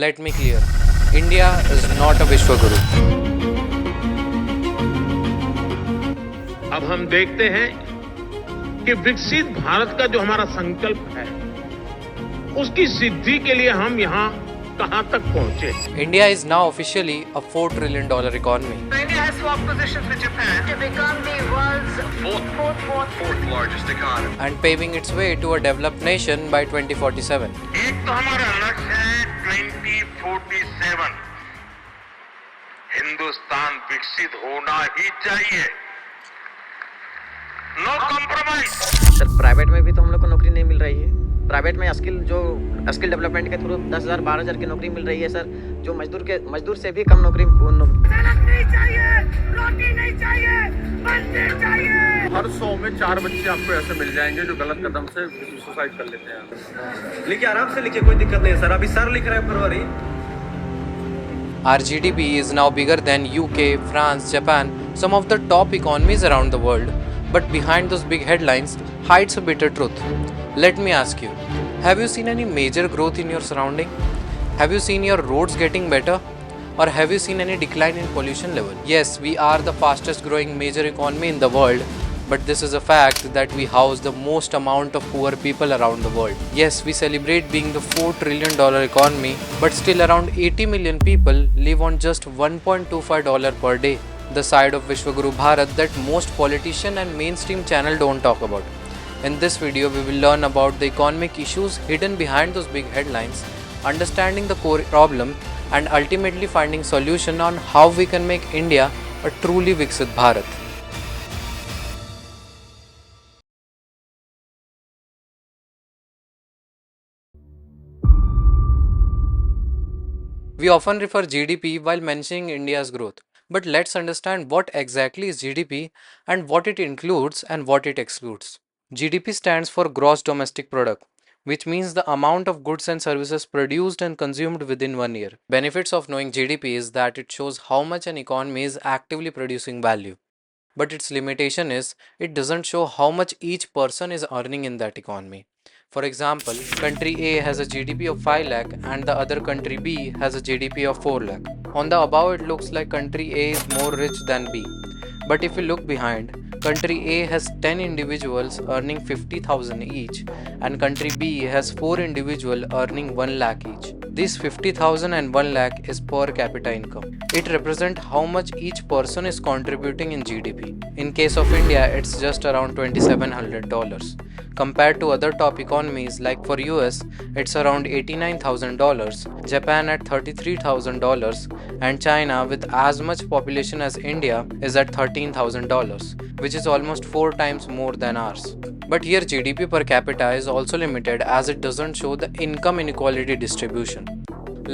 Let me clear. India is not a Vishwaguru. अब हम देखते हैं कि विकसित भारत का जो हमारा संकल्प है उसकी सिद्धि के लिए हम यहाँ कहाँ तक पहुँचे। India is now officially a $4 trillion economy. India has swapped positions with Japan to become the world's fourth largest economy. And paving its way to a developed nation by 2047. एक तो हमारा लक्ष्य है 2047 हिंदुस्तान विकसित होना ही चाहिए। No compromise. सर प्राइवेट में भी तो हम लोग को नौकरी नहीं मिल रही है। प्राइवेट में स्किल डेवलपमेंट के थ्रू 10,000 12,000 की नौकरी मिल रही है सर, जो मजदूर से भी कम नौकरी नहीं चाहिए, रोटी नहीं चाहिए, बंदे चाहिए। हर 100 में 4 बच्चे आपको ऐसे मिल जाएंगे जो गलत कदम से सुसाइड कर लेते हैं। लिखिए, आराम से लिखिए, कोई दिक्कत नहीं है सर। अभी सर लिख रहे हैं फरवरी। Our GDP is now bigger than UK, France, Japan, some of the top economies around the world. But behind those big headlines hides a bitter truth. Let me ask you, have you seen any major growth in your surrounding? Have you seen your roads getting better? Or have you seen any decline in pollution level? Yes, we are the fastest growing major economy in the world, but this is a fact that we house the most amount of poor people around the world. Yes, we celebrate being the $4 trillion economy, but still around 80 million people live on just $1.25 per day. The side of Vishwaguru Bharat that most politician and mainstream channel don't talk about. In this video, we will learn about the economic issues hidden behind those big headlines, understanding the core problem, and ultimately finding solution on how we can make India a truly Viksit Bharat. We often refer GDP while mentioning India's growth. But let's understand what exactly is GDP and what it includes and what it excludes. GDP stands for Gross Domestic Product, which means the amount of goods and services produced and consumed within 1 year. Benefits of knowing GDP is that it shows how much an economy is actively producing value. But its limitation is it doesn't show how much each person is earning in that economy. For example, country A has a GDP of 5 lakh and the other country B has a GDP of 4 lakh. On the above, it looks like country A is more rich than B. But if you look behind, country A has 10 individuals earning 50,000 each and country B has 4 individuals earning 1 lakh each. This 50,000 and 1 lakh is per capita income. It represents how much each person is contributing in GDP. In case of India, it's just around $2,700. Compared to other top economies like for US, it's around $89,000, Japan at $33,000, and China with as much population as India is at $13,000, which is almost 4 times more than ours. But here GDP per capita is also limited as it doesn't show the income inequality distribution.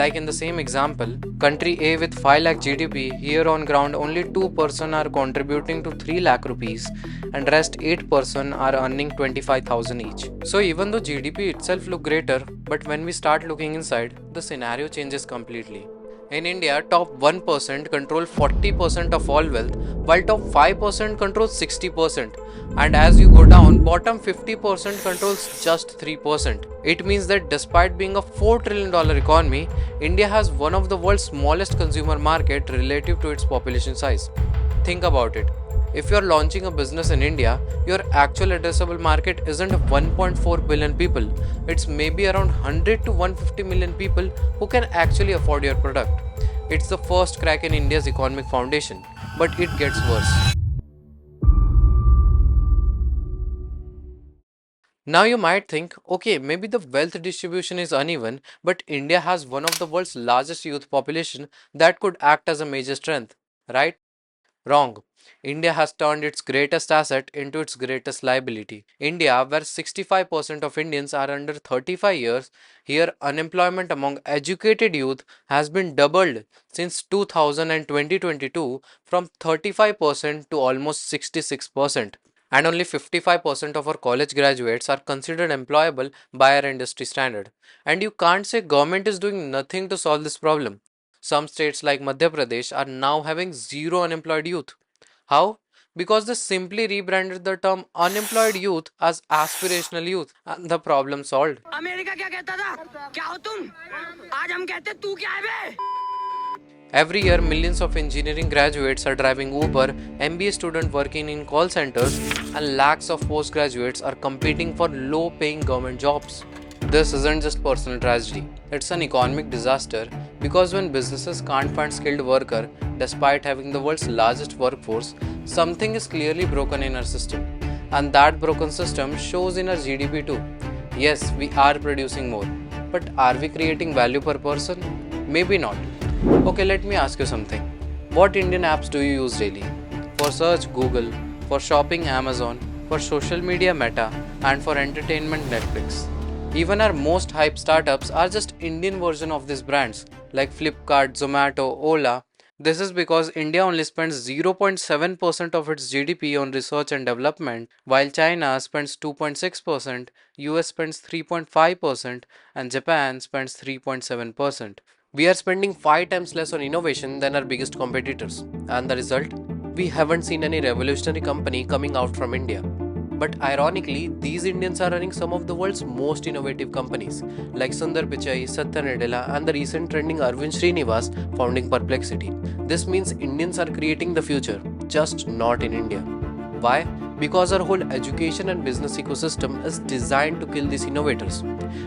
Like in the same example, country A with 5 lakh GDP, here on ground only 2% are contributing to 3 lakh rupees and rest 8% are earning 25,000 each. So even though GDP itself look greater, but when we start looking inside, the scenario changes completely. In India, top 1% control 40% of all wealth, while top 5% controls 60%. And as you go down, bottom 50% controls just 3%. It means that despite being a $4 trillion economy, India has one of the world's smallest consumer market relative to its population size. Think about it. If you are launching a business in India, your actual addressable market isn't 1.4 billion people. It's maybe around 100 to 150 million people who can actually afford your product. It's the first crack in India's economic foundation, but it gets worse. Now you might think, okay, maybe the wealth distribution is uneven, but India has one of the world's largest youth population that could act as a major strength, right? Wrong. India has turned its greatest asset into its greatest liability. India, where 65% of Indians are under 35 years, here unemployment among educated youth has been doubled since 2000 and 2022 from 35% to almost 66%. And only 55% of our college graduates are considered employable by our industry standard. And you can't say government is doing nothing to solve this problem. Some states like Madhya Pradesh are now having zero unemployed youth. How? Because they simply rebranded the term unemployed youth as aspirational youth, and the problem solved. America क्या कहता था? क्या हो तुम? आज हम कहते तू क्या है बे? Every year, millions of engineering graduates are driving Uber, MBA students working in call centers, and lakhs of postgraduates are competing for low paying government jobs. This isn't just personal tragedy, it's an economic disaster because when businesses can't find skilled workers despite having the world's largest workforce, something is clearly broken in our system. And that broken system shows in our GDP too. Yes, we are producing more, but are we creating value per person? Maybe not. Okay, let me ask you something. What Indian apps do you use daily? For search, Google. For shopping, Amazon. For social media, Meta. And for entertainment, Netflix. Even our most hyped startups are just Indian version of these brands like Flipkart, Zomato, Ola. This is because India only spends 0.7% of its GDP on research and development, while China spends 2.6%, US spends 3.5%, and Japan spends 3.7%. We are spending 5 times less on innovation than our biggest competitors. And the result? We haven't seen any revolutionary company coming out from India. But ironically, these Indians are running some of the world's most innovative companies, like Sundar Pichai, Satya Nadella, and the recent trending Arvind Srinivas founding Perplexity. This means Indians are creating the future, just not in India. Why? Because our whole education and business ecosystem is designed to kill these innovators.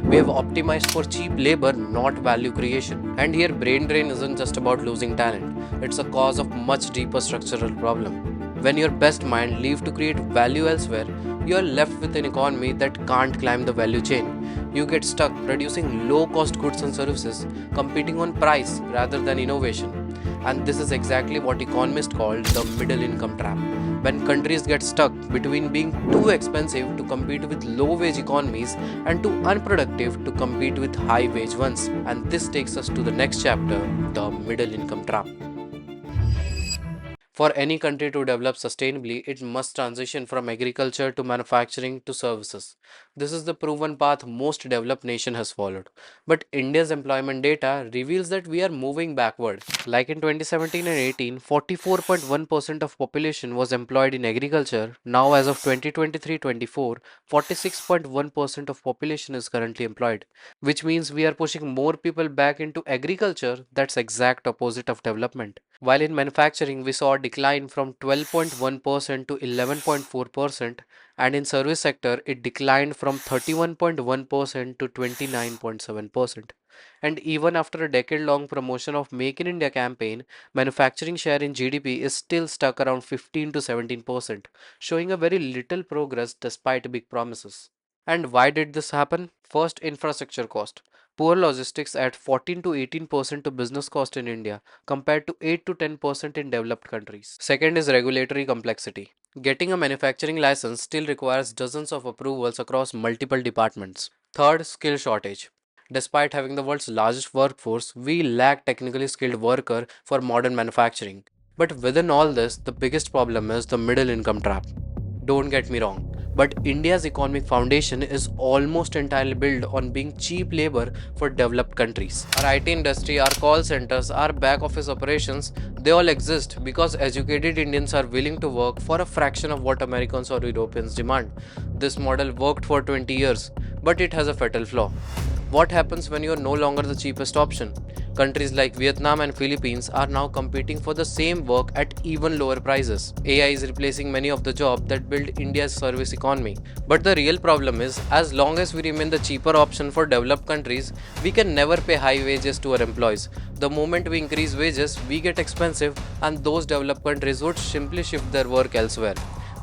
We have optimized for cheap labor, not value creation. And here, brain drain isn't just about losing talent, it's a cause of much deeper structural problem. When your best mind leave to create value elsewhere, you are left with an economy that can't climb the value chain. You get stuck producing low cost goods and services, competing on price rather than innovation. And this is exactly what economists call the middle income trap. When countries get stuck between being too expensive to compete with low wage economies and too unproductive to compete with high wage ones. And this takes us to the next chapter, the middle income trap. For any country to develop sustainably, it must transition from agriculture to manufacturing to services. This is the proven path most developed nation has followed. But India's employment data reveals that we are moving backward. Like in 2017 and 18, 44.1% of population was employed in agriculture. Now as of 2023-24, 46.1% of population is currently employed, which means we are pushing more people back into agriculture. That's exact opposite of development. While in manufacturing, we saw a decline from 12.1% to 11.4%, and in service sector, it declined from 31.1% to 29.7%. And even after a decade-long promotion of Make in India campaign, manufacturing share in GDP is still stuck around 15 to 17%, showing a very little progress despite big promises. And why did this happen? First, infrastructure cost. Poor logistics at 14 to 18% to business cost in India compared to 8 to 10% in developed countries. Second is regulatory complexity. Getting a manufacturing license still requires dozens of approvals across multiple departments. Third, skill shortage. Despite having the world's largest workforce, we lack technically skilled workers for modern manufacturing. But within all this, the biggest problem is the middle income trap. Don't get me wrong, but India's economic foundation is almost entirely built on being cheap labor for developed countries. Our IT industry, our call centers, our back office operations, they all exist because educated Indians are willing to work for a fraction of what Americans or Europeans demand. This model worked for 20 years, but it has a fatal flaw. What happens when you are no longer the cheapest option? Countries like Vietnam and Philippines are now competing for the same work at even lower prices. AI is replacing many of the jobs that build India's service economy. But the real problem is, as long as we remain the cheaper option for developed countries, we can never pay high wages to our employees. The moment we increase wages, we get expensive, and those developed countries would simply shift their work elsewhere.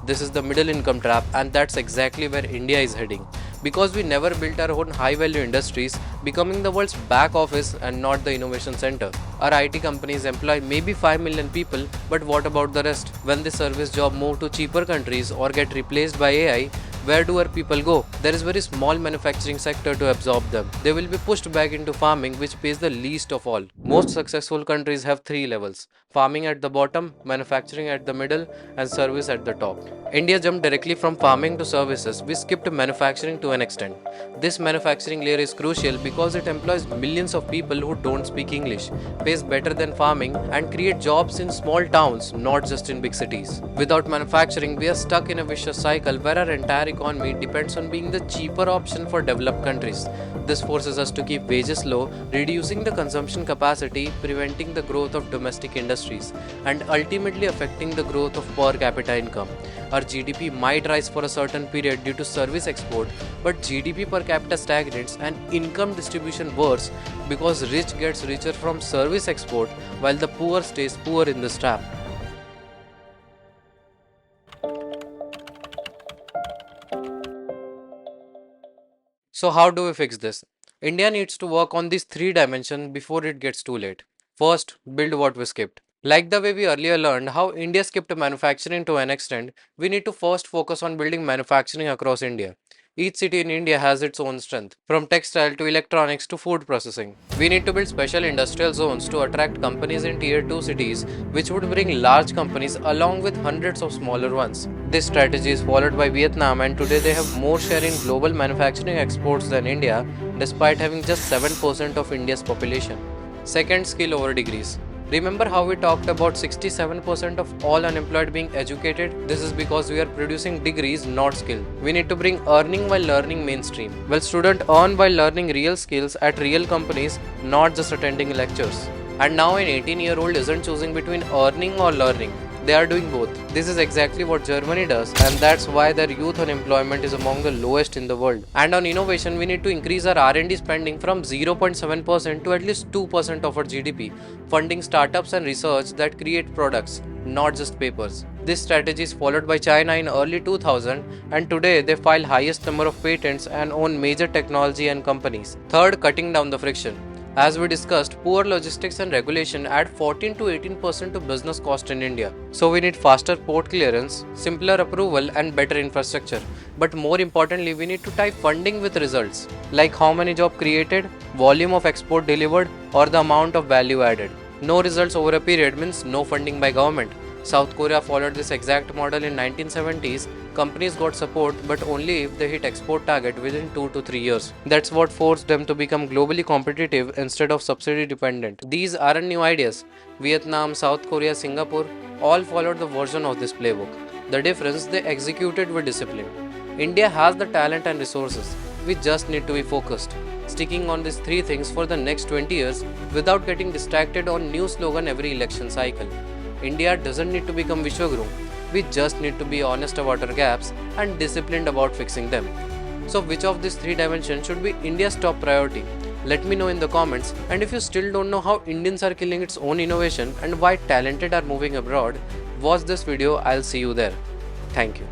This is the middle income trap, and that's exactly where India is heading. Because we never built our own high value industries, becoming the world's back office and not the innovation center. Our IT companies employ maybe 5 million people, but what about the rest? When the service job move to cheaper countries or get replaced by AI, Where do our people go? There is very small manufacturing sector to absorb them. They will be pushed back into farming, which pays the least of all. Most successful countries have three levels: farming at the bottom, manufacturing at the middle, and service at the top. India jumped directly from farming to services. We skipped manufacturing to an extent. This manufacturing layer is crucial because it employs millions of people who don't speak English, pays better than farming, and create jobs in small towns, not just in big cities. Without manufacturing, we are stuck in a vicious cycle where our entire economy depends on being the cheaper option for developed countries. This forces us to keep wages low, reducing the consumption capacity, preventing the growth of domestic industries, and ultimately affecting the growth of per capita income. Our GDP might rise for a certain period due to service export, but GDP per capita stagnates and income distribution worse because rich gets richer from service export while the poor stays poor in this trap. So how do we fix this? India needs to work on these three dimensions before it gets too late. First, build what we skipped. Like the way we earlier learned how India skipped manufacturing to an extent, we need to first focus on building manufacturing across India. Each city in India has its own strength, from textile to electronics to food processing. We need to build special industrial zones to attract companies in tier 2 cities, which would bring large companies along with hundreds of smaller ones. This strategy is followed by Vietnam, and today they have more share in global manufacturing exports than India, despite having just 7% of India's population. Second, skill over degrees. Remember how we talked about 67% of all unemployed being educated? This is because we are producing degrees, not skill. We need to bring earning while learning mainstream. Well, students earn while learning real skills at real companies, not just attending lectures. And now an 18-year-old isn't choosing between earning or learning. They are doing both. This is exactly what Germany does, and that's why their youth unemployment is among the lowest in the world. And on innovation, we need to increase our R&D spending from 0.7% to at least 2% of our GDP, funding startups and research that create products, not just papers. This strategy is followed by China in early 2000, and today they file highest number of patents and own major technology and companies. Third, cutting down the friction. As we discussed, poor logistics and regulation add 14 to 18% to business cost in India. So we need faster port clearance, simpler approval, and better infrastructure. But more importantly, we need to tie funding with results, like how many jobs created, volume of export delivered, or the amount of value added. No results over a period means no funding by government. South Korea followed this exact model in 1970s. Companies got support, but only if they hit export target within 2 to 3 years. That's what forced them to become globally competitive instead of subsidy dependent. These aren't new ideas. Vietnam, South Korea, Singapore all followed the version of this playbook. The difference, they executed with discipline. India has the talent and resources. We just need to be focused, sticking on these three things for the next 20 years without getting distracted on new slogan every election cycle. India doesn't need to become Vishwaguru. We just need to be honest about our gaps and disciplined about fixing them. So which of these three dimensions should be India's top priority? Let me know in the comments, and if you still don't know how Indians are killing its own innovation and why talented are moving abroad, watch this video. I'll see you there. Thank you.